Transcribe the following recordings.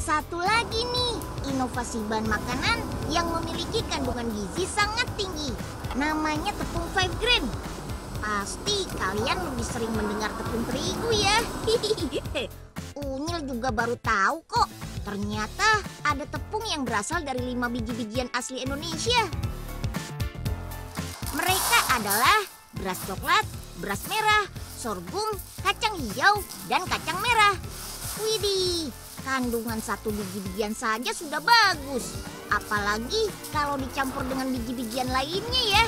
Satu lagi nih, inovasi bahan makanan yang memiliki kandungan gizi sangat tinggi. Namanya tepung 5 grain. Pasti kalian lebih sering mendengar tepung terigu ya. Unyil juga baru tahu kok. Ternyata ada tepung yang berasal dari 5 biji-bijian asli Indonesia. Mereka adalah beras coklat, beras merah, sorghum, kacang hijau, dan kacang merah. Widih, kandungan satu biji-bijian saja sudah bagus. Apalagi kalau dicampur dengan biji-bijian lainnya ya.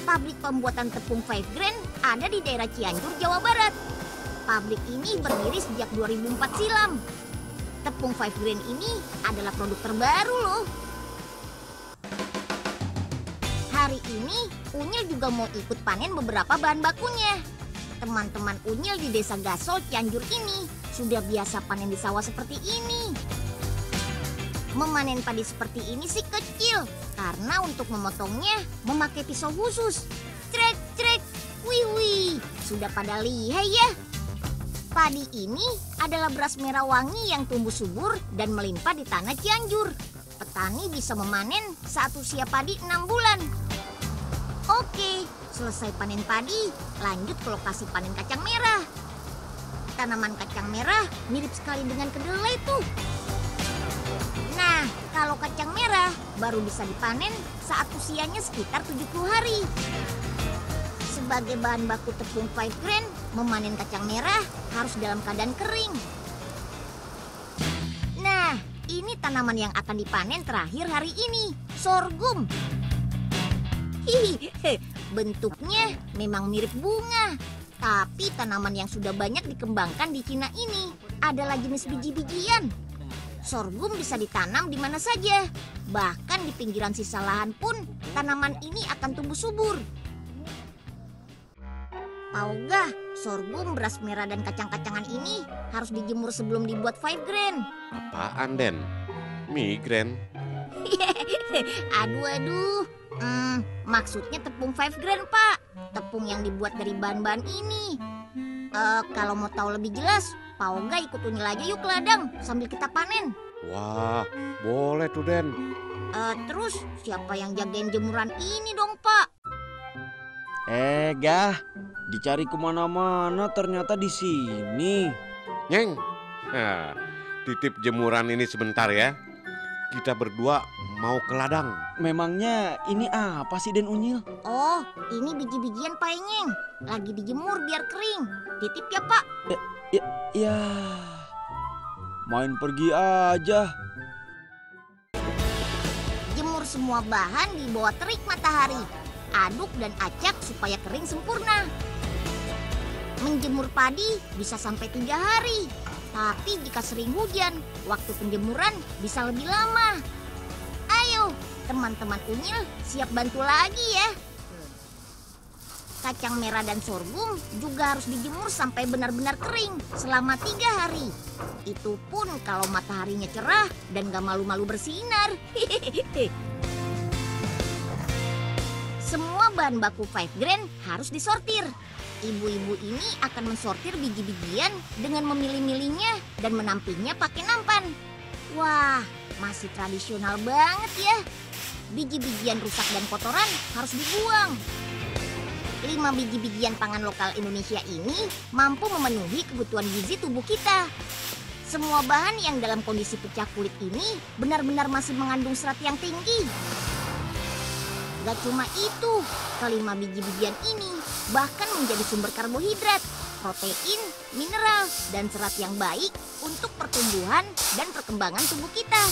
Pabrik pembuatan tepung 5 grain ada di daerah Cianjur, Jawa Barat. Pabrik ini berdiri sejak 2004 silam. Tepung 5 grain ini adalah produk terbaru loh. Hari ini Unyil juga mau ikut panen beberapa bahan bakunya. Teman-teman Unyil di Desa Gasol, Cianjur ini sudah biasa panen di sawah seperti ini. Memanen padi seperti ini sih kecil, karena untuk memotongnya memakai pisau khusus. Trek, trek, wih wih, sudah pada lihai ya. Padi ini adalah beras merah wangi yang tumbuh subur dan melimpah di tanah Cianjur. Petani bisa memanen saat usia padi 6 bulan. Oke, selesai panen padi, lanjut ke lokasi panen kacang merah. Tanaman kacang merah mirip sekali dengan kedelai tuh. Nah, kalau kacang merah baru bisa dipanen saat usianya sekitar 70 hari. Sebagai bahan baku tepung 5 grain, memanen kacang merah harus dalam keadaan kering. Nah, ini tanaman yang akan dipanen terakhir hari ini, sorghum. Hihihi, bentuknya memang mirip bunga. Tapi tanaman yang sudah banyak dikembangkan di Cina ini adalah jenis biji-bijian. Sorghum bisa ditanam di mana saja. Bahkan di pinggiran sisa lahan pun tanaman ini akan tumbuh subur. Tahu gak, sorghum, beras merah, dan kacang-kacangan ini harus dijemur sebelum dibuat 5 grain. Apaan, Den? Migren? Aduh. Maksudnya tepung 5 grain, Pak. Tepung yang dibuat dari bahan-bahan ini. Kalau mau tahu lebih jelas, Pak Oga ikut Unyil aja yuk ke ladang sambil kita panen. Wah, boleh tuh, Den. Terus siapa yang jagain jemuran ini dong, Pak? Gah, dicari kemana-mana ternyata di sini. Nyeng, nah, titip jemuran ini sebentar ya. Kita berdua mau ke ladang. Memangnya ini apa sih, Den Unyil? Oh, ini biji-bijian Pak Enyeng. Lagi dijemur biar kering. Titip ya, Pak. Ya, main pergi aja. Jemur semua bahan di bawah terik matahari. Aduk dan acak supaya kering sempurna. Menjemur padi bisa sampai 3 hari. Tapi jika sering hujan, waktu penjemuran bisa lebih lama. Ayo, teman-teman Unyil siap bantu lagi ya. Kacang merah dan sorghum juga harus dijemur sampai benar-benar kering selama 3 hari. Itu pun kalau mataharinya cerah dan gak malu-malu bersinar. Semua bahan baku 5 grain harus disortir. Ibu-ibu ini akan mensortir biji-bijian dengan memilih-milihnya dan menampingnya pakai nampan. Wah, masih tradisional banget ya. Biji-bijian rusak dan kotoran harus dibuang. 5 biji-bijian pangan lokal Indonesia ini mampu memenuhi kebutuhan gizi tubuh kita. Semua bahan yang dalam kondisi pecah kulit ini benar-benar masih mengandung serat yang tinggi. Gak cuma itu, kelima biji-bijian ini bahkan menjadi sumber karbohidrat, protein, mineral, dan serat yang baik untuk pertumbuhan dan perkembangan tubuh kita.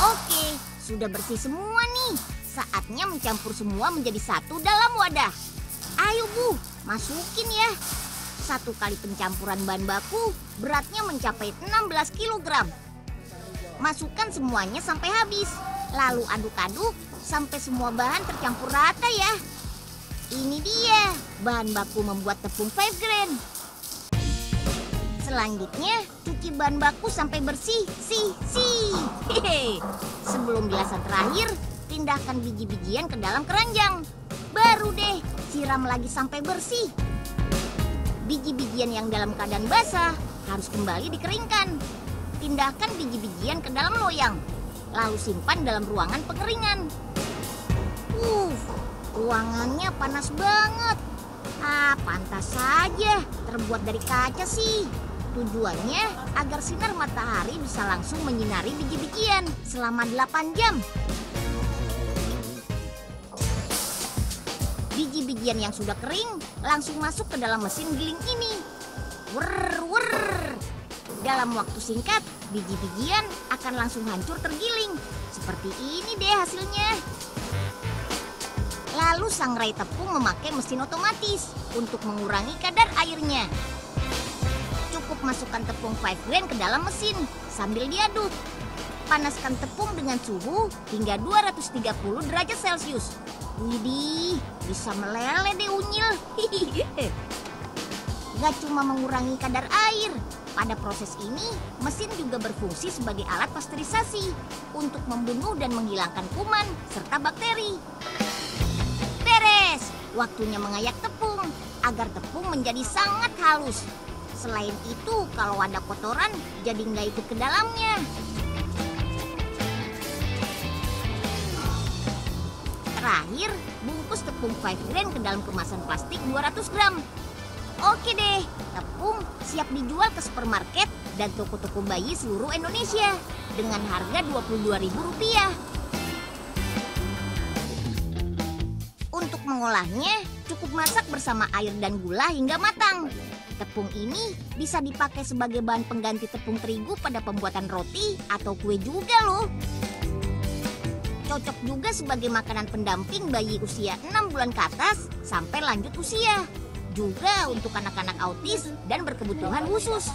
Oke, sudah bersih semua nih. Saatnya mencampur semua menjadi satu dalam wadah. Ayo Bu, masukin ya. 1 kali pencampuran bahan baku beratnya mencapai 16 kg. Masukkan semuanya sampai habis. Lalu aduk-aduk sampai semua bahan tercampur rata ya. Ini dia bahan baku membuat tepung 5 grain. Selanjutnya cuci bahan baku sampai bersih. Hehe. Sebelum bilasan terakhir, pindahkan biji-bijian ke dalam keranjang. Baru deh siram lagi sampai bersih. Biji-bijian yang dalam keadaan basah harus kembali dikeringkan. Pindahkan biji-bijian ke dalam loyang, lalu simpan dalam ruangan pengeringan. Ruangannya panas banget. Pantas saja terbuat dari kaca sih. Tujuannya agar sinar matahari bisa langsung menyinari biji-bijian selama 8 jam. Biji-bijian yang sudah kering langsung masuk ke dalam mesin giling ini. Wrrr. Dalam waktu singkat, biji-bijian akan langsung hancur tergiling. Seperti ini deh hasilnya. Lalu sangrai tepung memakai mesin otomatis untuk mengurangi kadar airnya. Cukup masukkan tepung 5 grain ke dalam mesin sambil diaduk. Panaskan tepung dengan suhu hingga 230 derajat Celcius. Widih, bisa meleleh deh unyil. Gak cuma mengurangi kadar air, pada proses ini mesin juga berfungsi sebagai alat pasteurisasi untuk membunuh dan menghilangkan kuman serta bakteri. Beres, waktunya mengayak tepung agar tepung menjadi sangat halus. Selain itu, kalau ada kotoran jadi nggak ikut ke dalamnya. Terakhir, bungkus tepung 5 grain ke dalam kemasan plastik 200 gram. Oke deh, tepung siap dijual ke supermarket dan toko-toko bayi seluruh Indonesia dengan harga Rp22.000. Untuk mengolahnya, cukup masak bersama air dan gula hingga matang. Tepung ini bisa dipakai sebagai bahan pengganti tepung terigu pada pembuatan roti atau kue juga loh. Cocok juga sebagai makanan pendamping bayi usia 6 bulan ke atas sampai lanjut usia. Juga untuk anak-anak autis dan berkebutuhan khusus.